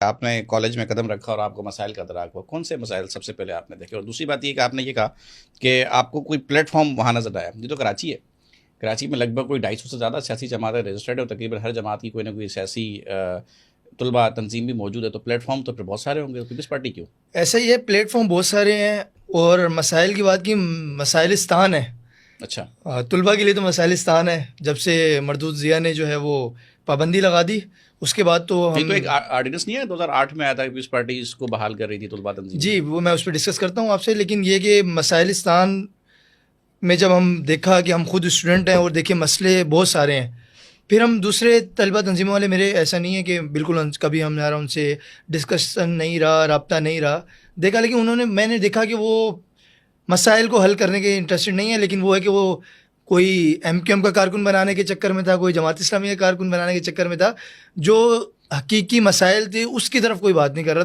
آپ نے کالج میں قدم رکھا اور آپ کو مسائل کا ادراک ہوا، کون سے مسائل سب سے پہلے آپ نے دیکھے؟ اور دوسری بات یہ کہ آپ نے یہ کہا کہ آپ کو کوئی پلیٹ فارم وہاں نظر آیا، یہ تو کراچی ہے، کراچی میں لگ بھگ کوئی 250 سے زیادہ سیاسی جماعتیں رجسٹرڈ ہے اور تقریباً ہر جماعت کی کوئی نہ کوئی سیاسی طلبہ تنظیم بھی موجود ہے، تو پلیٹ فارم تو پھر بہت سارے ہوں گے، پیپلز پارٹی کیوں؟ ایسا ہی ہے، پلیٹ فارم بہت سارے ہیں. اور مسائل کی بات کی، مسائلستان ہے. اچھا، طلباء کے لیے تو مسائلستان ہے. جب سے مردود ضیاء نے جو ہے وہ پابندی لگا دی، اس کے بعد تو یہ ہم تو ایک آرڈیننس نہیں ہے 2008 میں آیا تھا، پیپلز پارٹی اس کو بحال کر رہی تھی طلبہ تنظیمیں. جی وہ میں اس پہ ڈسکس کرتا ہوں آپ سے. لیکن یہ کہ مسائلستان میں جب ہم دیکھا کہ ہم خود اسٹوڈنٹ ہیں اور دیکھیں مسئلے بہت سارے ہیں، پھر ہم دوسرے طلبہ تنظیموں والے، میرے ایسا نہیں ہے کہ بالکل کبھی ہمارا ان سے ڈسکشن نہیں رہا، رابطہ نہیں رہا، دیکھا. لیکن میں نے دیکھا کہ وہ مسائل کو حل کرنے کے انٹرسٹڈ نہیں ہے. لیکن وہ ہے کہ وہ کوئی ایم کیو ایم کا کارکن بنانے کے چکر میں تھا، کوئی جماعت اسلامی کا کارکن بنانے کے چکر میں تھا. جو حقیقی مسائل تھے اس کی طرف کوئی بات نہیں کر رہا.